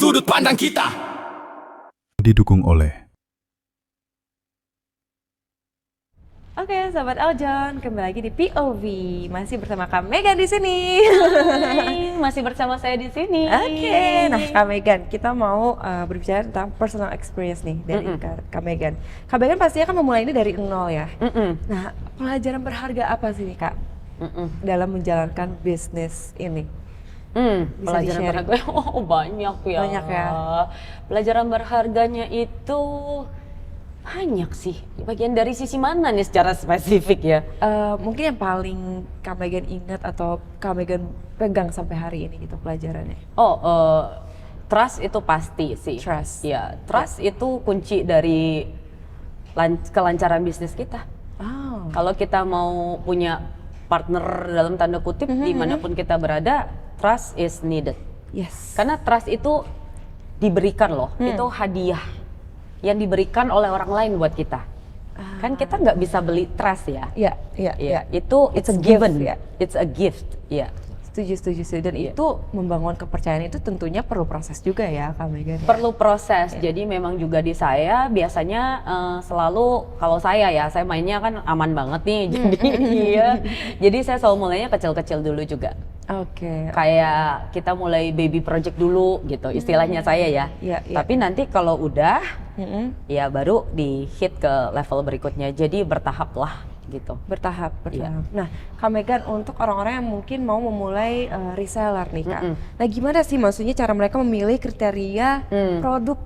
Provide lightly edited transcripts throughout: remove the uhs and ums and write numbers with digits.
sudut pandang kita. Didukung oleh Oke, sahabat Eljon, kembali lagi di POV. Masih bersama Kak Megan di sini. Hai, masih bersama saya di sini. Oke, nah Kak Megan, kita mau berbicara tentang personal experience nih dari Kak Megan. Kak Megan pastinya kan memulai ini dari nol ya. Nah, pelajaran berharga apa sih nih Kak dalam menjalankan bisnis ini? Bisa Pelajaran di-sharing? berharga, oh banyak ya. Banyak ya. Pelajaran berharganya itu banyak sih. Bagian dari sisi mana nih secara spesifik ya? Mungkin yang paling Kak Megan ingat atau Kak Megan pegang sampai hari ini gitu pelajarannya. Trust itu pasti sih. Trust. Ya, trust itu kunci dari kelancaran bisnis kita. Oh, Kalau kita mau punya partner dalam tanda kutip dimanapun kita berada, trust is needed. yes. Karena trust itu diberikan loh, itu hadiah yang diberikan oleh orang lain buat kita. Kan kita nggak bisa beli trust ya. Iya, Ya, itu it's a given, gift, ya. it's a gift. Ya, Setuju. Dan Iya. itu membangun kepercayaan itu tentunya perlu proses juga ya Kak Megan. perlu proses. Jadi memang juga di saya biasanya selalu kalau saya mainnya kan aman banget nih. Jadi saya selalu mulainya kecil-kecil dulu juga. Oke. Kayak kita mulai baby project dulu gitu istilahnya saya ya. Iya. Tapi nanti kalau udah Mm-mm. ya baru di hit ke level berikutnya. Jadi bertahap lah gitu. Bertahap. Iya. Nah, Kak Megan untuk orang-orang yang mungkin mau memulai reseller nih Kak. Nah, gimana sih maksudnya cara mereka memilih kriteria produk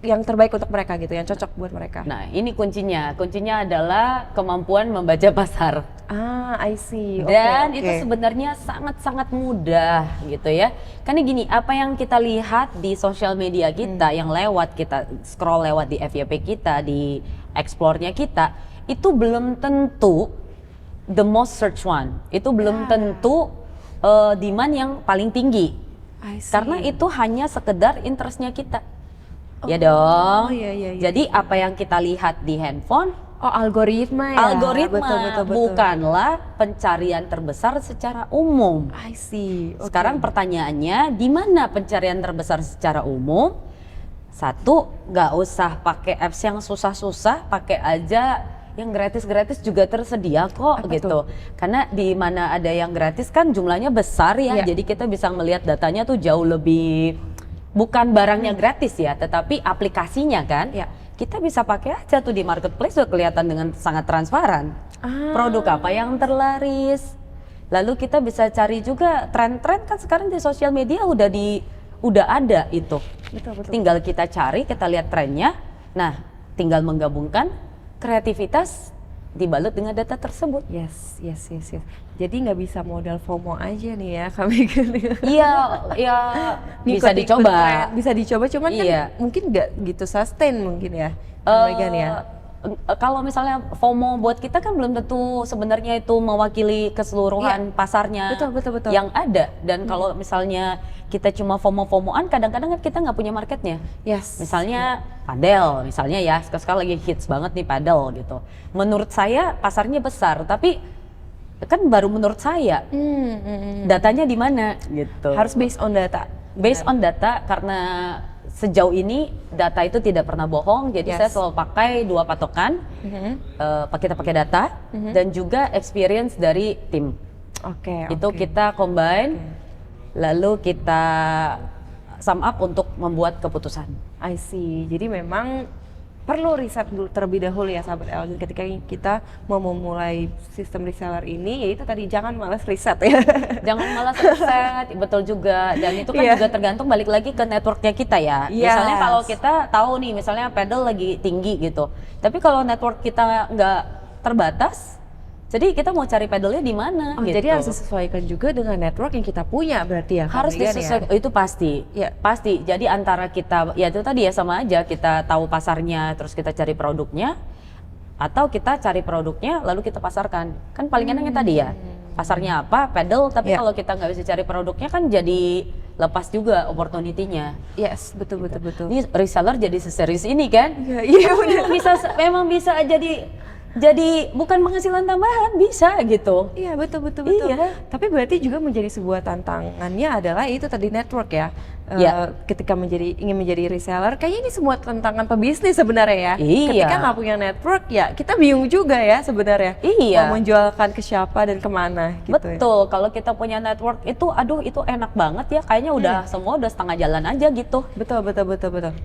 yang terbaik untuk mereka gitu, yang cocok buat mereka? Nah ini kuncinya. Kuncinya adalah kemampuan membaca pasar. I see. Oke, Dan oke. itu sebenarnya sangat-sangat mudah gitu ya. Karena gini, apa yang kita lihat di sosial media kita, yang lewat kita scroll lewat di FYP kita, di explore-nya kita, itu belum tentu the most search one. Itu belum tentu demand yang paling tinggi. I see. Karena itu hanya sekedar interest-nya kita. Ya dong. iya. Jadi apa yang kita lihat di handphone, Algoritma ya. algoritma Betul. bukanlah pencarian terbesar secara umum. I see. Oke. Sekarang pertanyaannya, di mana pencarian terbesar secara umum? Satu, nggak usah pakai apps yang susah-susah, pakai aja yang gratis-gratis juga tersedia kok. Apa gitu. Karena di mana ada yang gratis kan jumlahnya besar ya, Iya. jadi kita bisa melihat datanya tuh jauh lebih, bukan barangnya gratis ya, tetapi aplikasinya kan. Iya. Kita bisa pakai aja tuh di marketplace udah kelihatan dengan sangat transparan. Produk apa yang terlaris. Lalu kita bisa cari juga tren-tren kan sekarang di sosial media udah ada itu. Betul. Tinggal kita cari, kita lihat trennya. Nah, tinggal menggabungkan kreativitas dibalut dengan data tersebut. Yes. Jadi nggak bisa modal FOMO aja nih ya Kak Megan. Iya, ya bisa Ngikut-ngikut dicoba. tren, bisa dicoba, cuman Iya. kan mungkin nggak gitu sustain mungkin ya Kak Megan ya. Kalau misalnya FOMO buat kita kan belum tentu sebenarnya itu mewakili keseluruhan pasarnya Betul. yang ada. Dan kalau misalnya kita cuma FOMO-FOMOan, kadang-kadang kan kita nggak punya marketnya. Yes. Misalnya padel, misalnya ya sekarang lagi hits banget nih padel gitu. Menurut saya pasarnya besar, tapi kan baru menurut saya. Datanya di mana gitu. Harus based on data. Based on data, karena sejauh ini data itu tidak pernah bohong, jadi Yes. saya selalu pakai dua patokan, kita pakai data dan juga experience dari tim. Oke. Itu kita combine, lalu kita sum up untuk membuat keputusan. I see. Jadi memang perlu riset dulu terlebih dahulu ya sahabat Eljon ketika kita mau memulai sistem reseller ini, yaitu tadi jangan malas riset ya. Jangan malas riset, betul juga. Dan itu kan Iya. juga tergantung balik lagi ke networknya kita ya. Yes. Misalnya kalau kita tahu nih, misalnya pedal lagi tinggi gitu. Tapi kalau network kita nggak terbatas, jadi kita mau cari pedalnya di mana gitu. Jadi harus disesuaikan juga dengan network yang kita punya berarti ya Kak Harus Megan disesuaikan, ya? itu pasti. Iya. Pasti. Jadi antara kita, ya itu tadi ya sama aja, kita tahu pasarnya, terus kita cari produknya, atau kita cari produknya lalu kita pasarkan. Kan paling enaknya tadi ya, pasarnya apa, pedal, tapi Iya. kalau kita nggak bisa cari produknya kan jadi lepas juga opportunity-nya. Yes, betul. Ini reseller jadi seserius ini kan? Iya Memang bisa jadi bukan penghasilan tambahan, bisa gitu. Iya betul. Iya. Tapi berarti juga menjadi sebuah tantangannya adalah itu tadi network ya. ketika ingin menjadi reseller, kayaknya ini semua tantangan pebisnis sebenarnya ya. Iya. Ketika nggak punya network ya kita bingung juga ya sebenarnya. Iya. Mau menjualkan ke siapa dan kemana gitu. Betul, kalau kita punya network itu, aduh itu enak banget ya. Kayaknya udah semua udah setengah jalan aja gitu. Betul.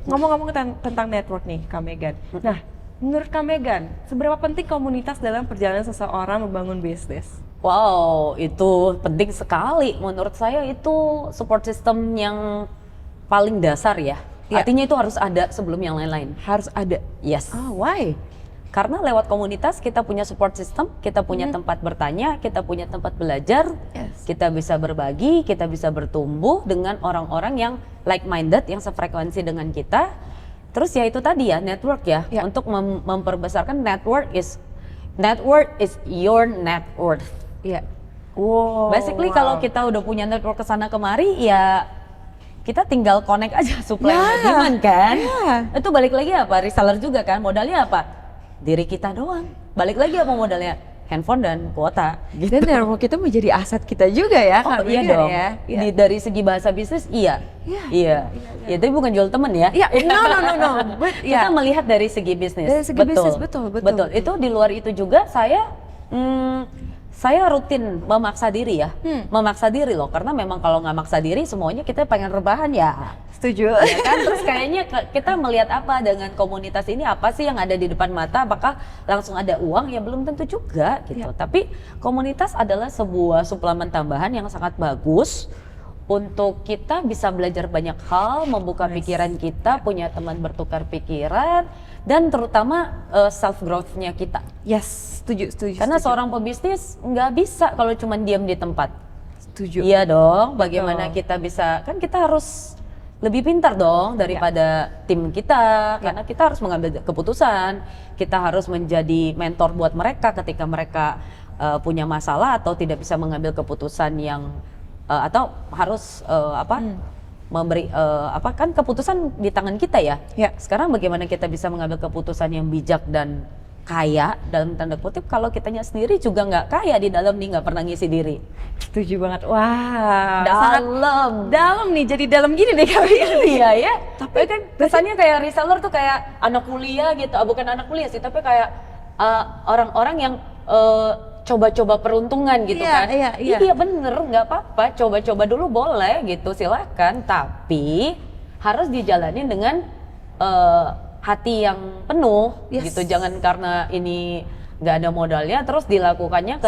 Ngomong-ngomong tentang network nih, Kak Megan. Nah, menurut Kak Megan, seberapa penting komunitas dalam perjalanan seseorang membangun bisnis? Wow, itu penting sekali. Menurut saya itu support system yang paling dasar ya. Ya. Artinya itu harus ada sebelum yang lain-lain. Harus ada. Yes. Why? Karena lewat komunitas kita punya support system, kita punya tempat bertanya, kita punya tempat belajar, kita bisa berbagi, kita bisa bertumbuh dengan orang-orang yang like-minded, yang sefrekuensi dengan kita. Terus ya itu tadi ya, network ya. Untuk memperbesarkan network is your net worth. Iya. Wow. Basically kalau kita udah punya network kesana kemari ya kita tinggal connect aja supply and demand kan. Itu balik lagi apa? Reseller juga kan, modalnya apa? Diri kita doang. Balik lagi apa modalnya? Handphone dan kuota. Gitu. Dan network itu menjadi aset kita juga ya. Oh iya dong. Ya? Dari segi bahasa bisnis iya. Iya. Ya tapi bukan jual temen ya. Iya. No. Kita melihat dari segi bisnis. Dari segi bisnis betul. Itu di luar itu juga saya rutin memaksa diri ya, memaksa diri loh, karena memang kalau nggak maksa diri semuanya kita pengen rebahan ya. Setuju. Ya kan, terus kayaknya kita melihat apa dengan komunitas ini, apa sih yang ada di depan mata, apakah langsung ada uang, ya belum tentu juga gitu. Tapi komunitas adalah sebuah suplemen tambahan yang sangat bagus untuk kita bisa belajar banyak hal, membuka pikiran kita, punya teman bertukar pikiran, dan terutama self growth-nya kita. Yes, setuju. Karena seorang pebisnis nggak bisa kalau cuma diam di tempat. Setuju. Iya dong, bagaimana kita bisa, kan kita harus lebih pintar dong daripada tim kita, karena kita harus mengambil keputusan, kita harus menjadi mentor buat mereka ketika mereka punya masalah atau tidak bisa mengambil keputusan yang atau harus memberi kan keputusan di tangan kita ya. Sekarang bagaimana kita bisa mengambil keputusan yang bijak dan kaya dalam tanda kutip kalau kitanya sendiri juga nggak kaya di dalam nih, nggak pernah ngisi diri. Setuju banget. Wah, dalam nih, jadi dalam gini deh kali. Iya ya. Tapi kan kesannya kayak reseller tuh kayak anak kuliah gitu, bukan anak kuliah sih, tapi kayak orang-orang yang coba-coba peruntungan gitu kan. Iya bener, nggak apa-apa, coba-coba dulu boleh gitu, silakan, tapi harus dijalanin dengan hati yang penuh gitu, jangan karena ini nggak ada modalnya terus dilakukannya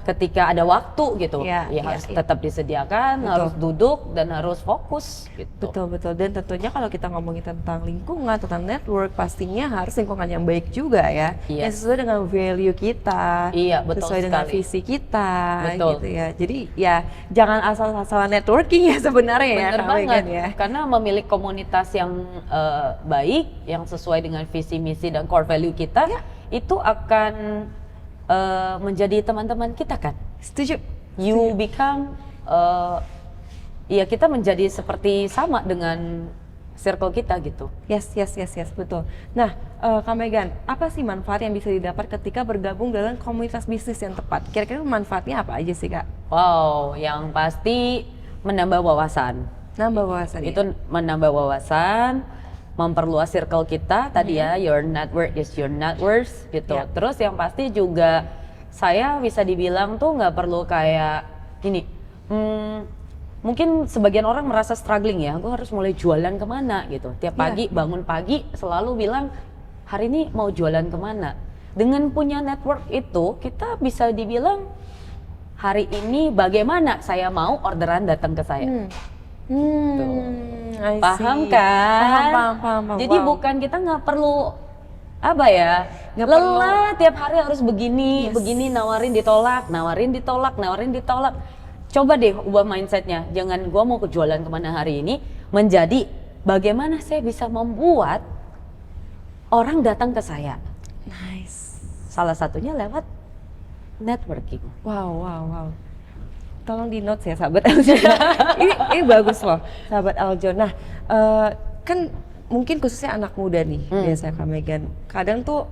ketika ada waktu gitu. Harus tetap disediakan, harus duduk dan harus fokus gitu. Betul. Dan tentunya kalau kita ngomongin tentang lingkungan, tentang network, pastinya harus lingkungan yang baik juga ya. Yang sesuai dengan value kita, sesuai dengan visi kita gitu ya. Jadi ya jangan asal-asalan networking ya sebenarnya. Bener banget ya. Karena memiliki komunitas yang baik, yang sesuai dengan visi misi dan core value kita, itu akan menjadi teman-teman kita kan. Setuju. You become kita menjadi seperti sama dengan circle kita gitu. Yes, betul. Nah, Kak Megan, apa sih manfaat yang bisa didapat ketika bergabung dalam komunitas bisnis yang tepat? Kira-kira manfaatnya apa aja sih, Kak? Wow, yang pasti menambah wawasan. Itu menambah wawasan, memperluas circle kita tadi ya, your network is your net worth gitu. Terus yang pasti juga saya bisa dibilang tuh nggak perlu kayak gini, mungkin sebagian orang merasa struggling ya, gue harus mulai jualan kemana gitu. Tiap pagi bangun pagi selalu bilang hari ini mau jualan kemana. Dengan punya network itu kita bisa dibilang hari ini bagaimana saya mau orderan datang ke saya. Paham kan? Paham. Jadi bukan kita nggak perlu lelah tiap hari harus begini nawarin ditolak. Coba deh ubah mindsetnya, jangan gua mau kejualan kemana hari ini, menjadi bagaimana saya bisa membuat orang datang ke saya. Nice. Salah satunya lewat networking. Wow. Tolong di notes ya sahabat Aljon. ini bagus loh sahabat Aljon. Nah kan mungkin khususnya anak muda nih, biasanya Kak Megan, kadang tuh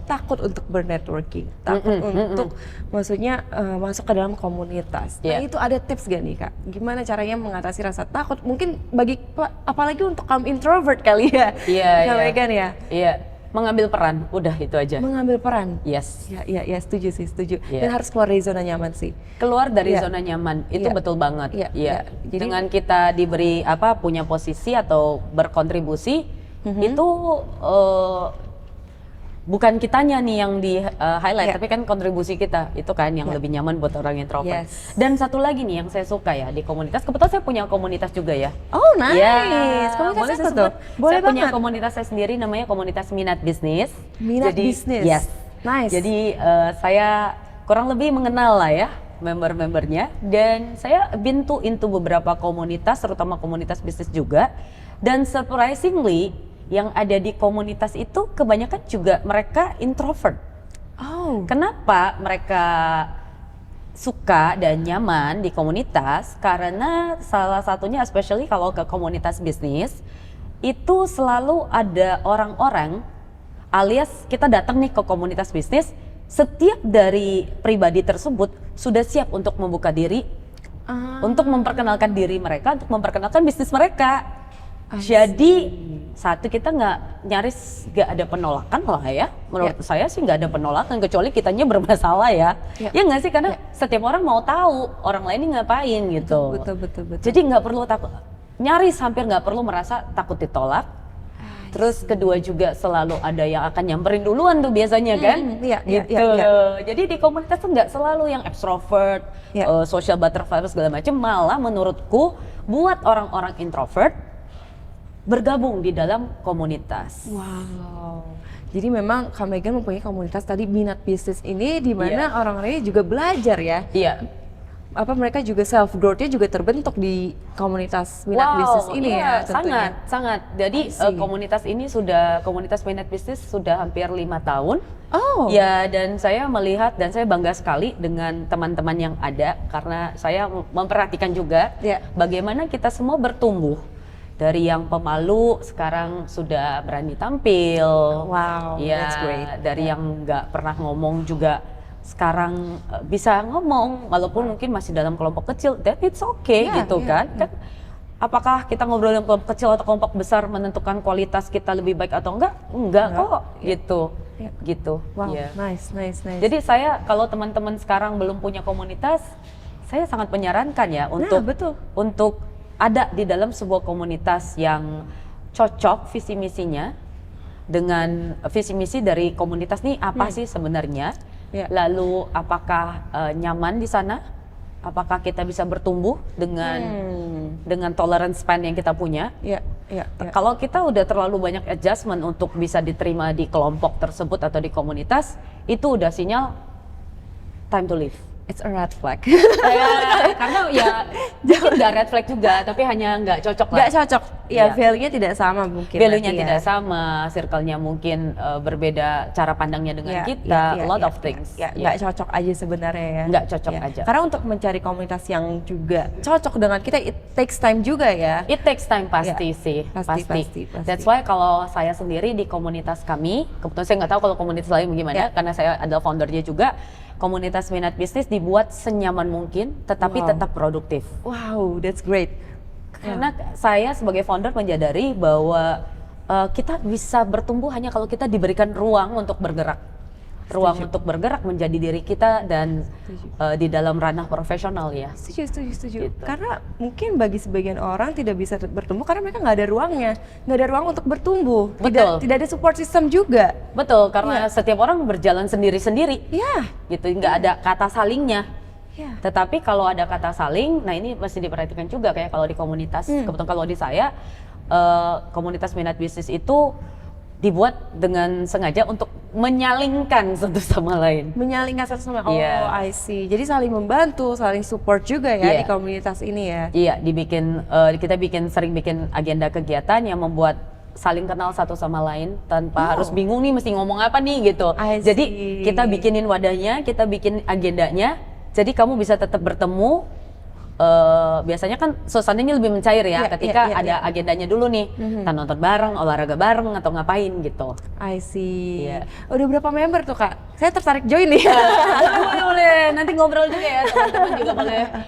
takut untuk bernetworking, takut untuk maksudnya masuk ke dalam komunitas. Nah itu ada tips gak nih Kak? Gimana caranya mengatasi rasa takut? Mungkin bagi apalagi untuk kaum introvert kali ya, Kak Megan ya? Iya. Mengambil peran, udah itu aja. Mengambil peran. Yes. Ya, setuju sih, setuju. Dan harus keluar dari zona nyaman sih. Keluar dari zona nyaman, itu betul banget. Jadi, dengan kita diberi punya posisi atau berkontribusi, itu bukan kitanya nih yang di highlight, tapi kan kontribusi kita itu kan yang lebih nyaman buat orang introvert. Dan satu lagi nih yang saya suka ya di komunitas, kebetulan saya punya komunitas juga ya. Oh nice, komunitas apa tuh? Boleh saya punya komunitas saya sendiri, namanya komunitas Minat Bisnis. Minat Bisnis? Yes. Nice. Jadi saya kurang lebih mengenal lah ya member-membernya, dan saya been into beberapa komunitas, terutama komunitas bisnis juga, dan surprisingly yang ada di komunitas itu kebanyakan juga mereka introvert. Oh. Kenapa mereka suka dan nyaman di komunitas? Karena salah satunya, especially kalau ke komunitas bisnis, itu selalu ada orang-orang, alias kita datang nih ke komunitas bisnis, setiap dari pribadi tersebut sudah siap untuk membuka diri, untuk memperkenalkan diri mereka, untuk memperkenalkan bisnis mereka. Jadi satu, kita nyaris nggak ada penolakan lah ya. Menurut saya sih nggak ada penolakan, kecuali kitanya bermasalah ya. Ya nggak sih, karena setiap orang mau tahu orang lain ini ngapain gitu. Betul. Jadi nggak perlu takut, nyaris hampir nggak perlu merasa takut ditolak. Terus kedua juga selalu ada yang akan nyamperin duluan tuh biasanya kan. Gitu. Jadi di komunitas tuh nggak selalu yang extrovert, social butterfly segala macam. Malah menurutku buat orang-orang introvert bergabung di dalam komunitas. Wow. Jadi memang Kak Megan mempunyai komunitas tadi Minat Bisnis ini, di mana orang-orangnya juga belajar ya. Iya. Mereka juga self growth-nya juga terbentuk di komunitas Minat Bisnis ini ya tentunya. Sangat. Jadi komunitas Minat Bisnis sudah hampir 5 tahun. Oh. Ya, dan saya melihat dan saya bangga sekali dengan teman-teman yang ada, karena saya memperhatikan juga bagaimana kita semua bertumbuh. Dari yang pemalu sekarang sudah berani tampil. Wow, that's great. Dari yang nggak pernah ngomong juga sekarang bisa ngomong, walaupun mungkin masih dalam kelompok kecil. That it's okay gitu kan. Kan apakah kita ngobrol dalam kelompok kecil atau kelompok besar menentukan kualitas kita lebih baik atau enggak? Enggak kok gitu. Gitu. Wow, nice. Jadi saya, kalau teman-teman sekarang belum punya komunitas, saya sangat menyarankan ya untuk ada di dalam sebuah komunitas yang cocok visi misinya dengan visi misi dari komunitas nih apa sih sebenarnya, lalu apakah nyaman di sana, apakah kita bisa bertumbuh dengan tolerance span yang kita punya. Kalau kita udah terlalu banyak adjustment untuk bisa diterima di kelompok tersebut atau di komunitas, itu udah sinyal time to leave. It's a red flag. Karena ya mungkin nggak red flag juga, tapi hanya nggak cocok lah. Nggak cocok, value-nya tidak sama mungkin. Value-nya tidak sama, circle-nya mungkin berbeda, cara pandangnya dengan kita, a lot of things. Nggak cocok aja sebenarnya ya. Nggak cocok aja. Karena untuk mencari komunitas yang juga cocok dengan kita, it takes time juga ya. It takes time pasti sih, pasti. That's why kalau saya sendiri di komunitas kami, kebetulan saya nggak tahu kalau komunitas lain bagaimana, karena saya adalah foundernya juga. Komunitas Minat Bisnis dibuat senyaman mungkin, tetapi tetap produktif. Wow, that's great. Karena saya sebagai founder menyadari bahwa kita bisa bertumbuh hanya kalau kita diberikan ruang untuk bergerak. Ruang untuk bergerak menjadi diri kita dan di dalam ranah profesional ya. Setuju. Gitu. Karena mungkin bagi sebagian orang tidak bisa bertumbuh karena mereka nggak ada ruangnya, nggak ada ruang untuk bertumbuh. Tidak ada support system juga. Betul, karena setiap orang berjalan sendiri-sendiri. Gitu, nggak ada kata salingnya. Tetapi kalau ada kata saling, nah ini mesti diperhatikan juga, kayak kalau di komunitas, kebetulan kalau di saya komunitas Minat Bisnis itu dibuat dengan sengaja untuk menyalingkan satu sama lain. Menyalingkan satu sama lain. Oh, I see. Jadi saling membantu, saling support juga ya di komunitas ini ya. Iya, kita sering bikin agenda kegiatan yang membuat saling kenal satu sama lain tanpa harus bingung nih mesti ngomong apa nih gitu. Jadi kita bikinin wadahnya, kita bikin agendanya. Jadi kamu bisa tetap bertemu biasanya kan suasananya lebih mencair ya, ketika ada iya. agendanya dulu nih, kita nonton bareng, olahraga bareng atau ngapain gitu. I see. Iya. Udah berapa member tuh Kak? Saya tertarik join nih. boleh, nanti ngobrol juga ya, teman-teman juga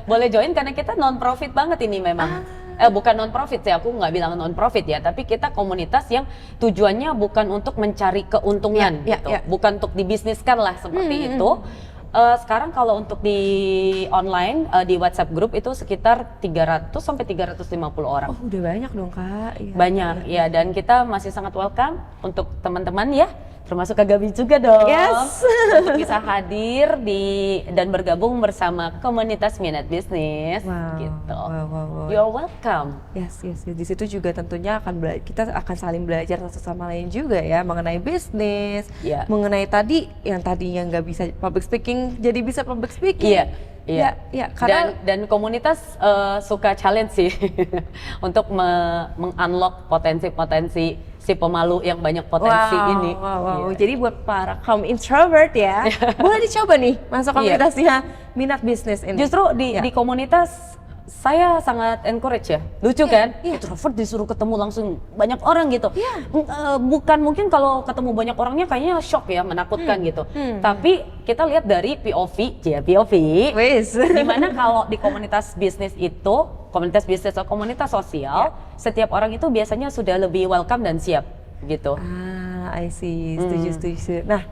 boleh join karena kita non profit banget ini memang. Bukan non profit sih, aku nggak bilang non profit ya, tapi kita komunitas yang tujuannya bukan untuk mencari keuntungan gitu, bukan untuk dibisniskan lah seperti itu. Sekarang kalau untuk di online di WhatsApp group itu sekitar 300 sampai 350 orang. Oh, udah banyak dong Kak. Iya, banyak ya, dan kita masih sangat welcome untuk teman-teman ya, termasuk Kak Gabi juga dong. Yes. Untuk bisa hadir dan bergabung bersama komunitas Minat Bisnis gitu. Wow. You're welcome. Yes. Di situ juga tentunya kita akan saling belajar satu sama lain juga ya mengenai bisnis, mengenai yang tadinya nggak bisa public speaking jadi bisa public speaking. Iya. Karena dan komunitas suka challenge sih untuk meng-unlock potensi si pemalu yang banyak potensi ini. Wow. Jadi buat para kaum introvert ya, boleh dicoba nih masuk komunitasnya Minat Bisnis ini. Justru di komunitas saya sangat encourage ya, lucu kan? Introvert disuruh ketemu langsung banyak orang gitu. Bukan mungkin kalau ketemu banyak orangnya kayaknya shock ya, menakutkan gitu. Tapi kita lihat dari POV, dimana kalau di komunitas bisnis itu, komunitas bisnis atau komunitas sosial, setiap orang itu biasanya sudah lebih welcome dan siap gitu. I see, setuju. Nah,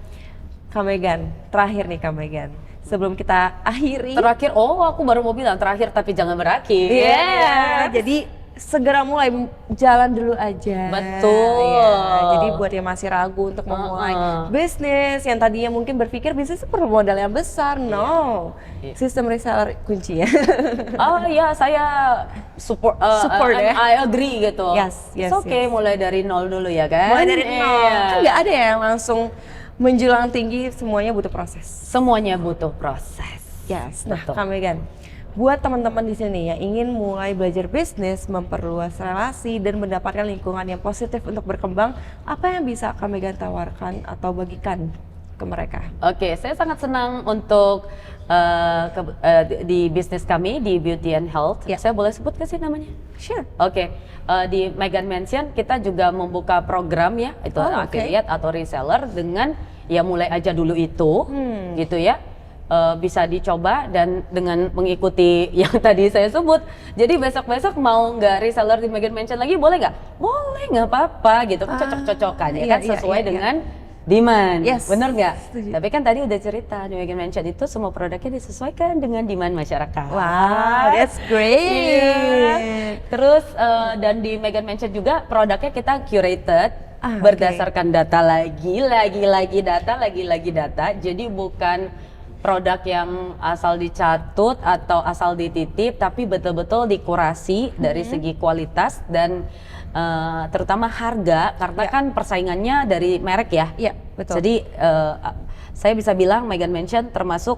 Kak Megan, terakhir nih Kak Megan. Sebelum kita akhiri. Terakhir, aku baru mau bilang terakhir tapi jangan berakhir. Jadi segera mulai, jalan dulu aja. Betul. Jadi buat yang masih ragu untuk memulai bisnis, yang tadinya mungkin berpikir bisnis itu perlu modal yang besar, sistem reseller kunci ya. Saya support ya. I agree gitu. Yes. Mulai dari nol dulu ya kan. Mulai dari nol. Kan nggak ada yang langsung menjulang tinggi, semuanya butuh proses. Semuanya butuh proses. Yes. Nah, Kak Megan, buat teman-teman di sini yang ingin mulai belajar bisnis, memperluas relasi dan mendapatkan lingkungan yang positif untuk berkembang, apa yang bisa Kak Megan tawarkan atau bagikan ke mereka? Oke, saya sangat senang untuk di bisnis kami di Beauty and Health. Saya boleh sebut ke sih namanya? Sure. Oke. Di Megan Mansion kita juga membuka program ya, itu affiliate atau reseller dengan mulai aja dulu itu, gitu ya. Bisa dicoba dan dengan mengikuti yang tadi saya sebut. Jadi besok-besok mau nggak reseller di Megan Mansion lagi boleh nggak? Boleh, nggak apa-apa gitu. Kan cocok-cocokan ya kan, sesuai dengan demand, bener nggak? Tapi kan tadi udah cerita di Megan Mansion itu semua produknya disesuaikan dengan demand masyarakat. Wow, that's great. Terus dan di Megan Mansion juga produknya kita curated berdasarkan data lagi data. Jadi bukan produk yang asal dicatut atau asal dititip, tapi betul-betul dikurasi dari segi kualitas dan terutama harga, karena kan persaingannya dari merek ya. Iya, betul. Jadi saya bisa bilang Megan Mansion termasuk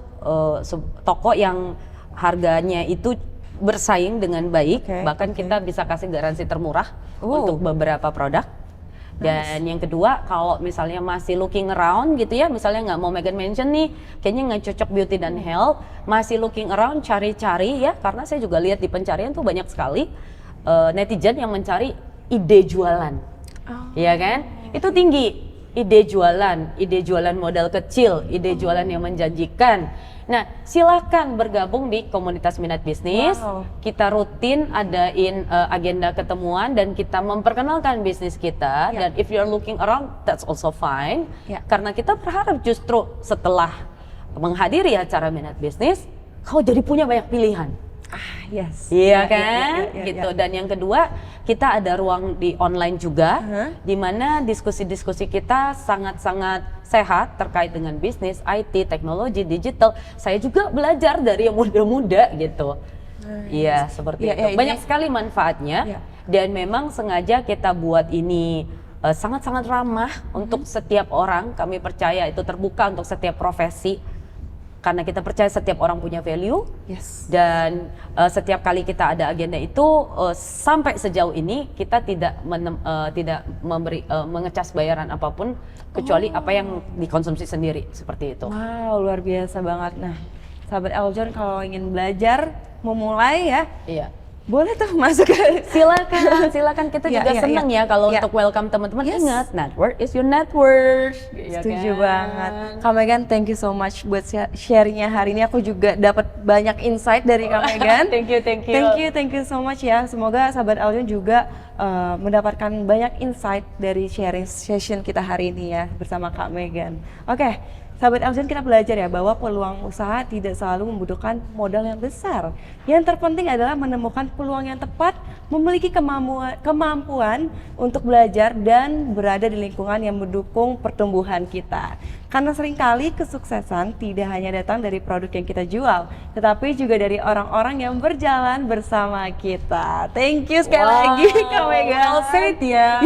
toko yang harganya itu bersaing dengan baik, bahkan kita bisa kasih garansi termurah untuk beberapa produk. Dan yang kedua, kalau misalnya masih looking around gitu ya, misalnya nggak mau Megan Mansion nih, kayaknya nggak cocok beauty dan health, masih looking around, cari-cari ya, karena saya juga lihat di pencarian tuh banyak sekali netizen yang mencari ide jualan, ya kan? Itu tinggi, ide jualan modal kecil, ide jualan yang menjanjikan. Nah, silakan bergabung di komunitas Minat Bisnis. Kita rutin adain agenda ketemuan dan kita memperkenalkan bisnis kita. Dan if you're looking around, that's also fine. Karena kita berharap justru setelah menghadiri acara Minat Bisnis, kau jadi punya banyak pilihan. Iya kan? Gitu. Dan yang kedua, kita ada ruang di online juga, di mana diskusi-diskusi kita sangat-sangat sehat terkait dengan bisnis, IT, teknologi, digital. Saya juga belajar dari yang muda-muda gitu. Iya, seperti itu. Banyak sekali manfaatnya, dan memang sengaja kita buat ini sangat-sangat ramah untuk setiap orang. Kami percaya itu terbuka untuk setiap profesi. Karena kita percaya setiap orang punya value, dan setiap kali kita ada agenda itu sampai sejauh ini kita tidak memberi mengecas bayaran apapun kecuali apa yang dikonsumsi sendiri, seperti itu. Wow, luar biasa banget. Nah, sahabat Eljon, kalau ingin belajar memulai ya, Iya. boleh tuh masuk ke Silakan kita juga Iya, seneng iya. ya kalau Iya. untuk welcome teman-teman. Yes. Ingat, network is your net worth. Iya Setuju kan? banget. Kak Megan, thank you so much buat sharingnya hari ini. Aku juga dapat banyak insight dari Kak Megan. Thank you. Thank you so much ya. Semoga sahabat Aljon juga mendapatkan banyak insight dari sharing session kita hari ini ya bersama Kak Megan. Oke. Sahabat Aljon, kita belajar ya bahwa peluang usaha tidak selalu membutuhkan modal yang besar. Yang terpenting adalah menemukan peluang yang tepat, memiliki kemampuan untuk belajar dan berada di lingkungan yang mendukung pertumbuhan kita. Karena seringkali kesuksesan tidak hanya datang dari produk yang kita jual, tetapi juga dari orang-orang yang berjalan bersama kita. Thank you sekali lagi Kak Megan. Well said ya.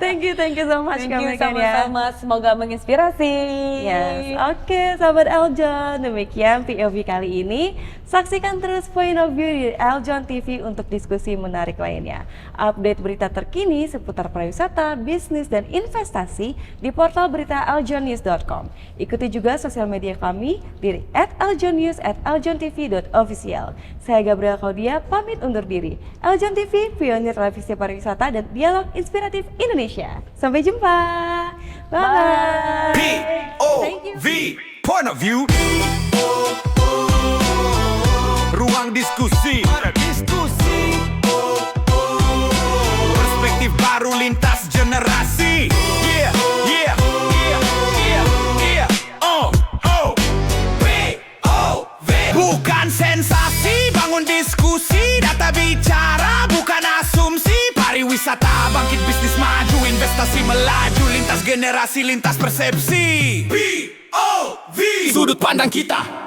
Thank you so much Thank Kak you Megan ya. sama-sama. Semoga menginspirasi. Yes, oke sahabat Aljon, demikian POV kali ini. Saksikan terus Point of View di Aljon TV untuk diskusi menarik lainnya. Update berita terkini seputar pariwisata, bisnis, dan investasi di portal berita aljonnews.com. Ikuti juga sosial media kami di @aljonnews, @aljontv.official. Saya Gabriela Claudia, pamit undur diri. Aljon TV, pionir televisi pariwisata dan dialog inspiratif Indonesia. Sampai jumpa. Bye. Thank you. POV, Point of View. Ruang diskusi. Perspektif baru lintas generasi. Yeah. POV. Bukan sensasi, bangun diskusi. Data bicara, bukan asumsi. Pariwisata, bangkit bisnis maju. Investasi melaju, lintas generasi, lintas persepsi. POV, sudut pandang kita.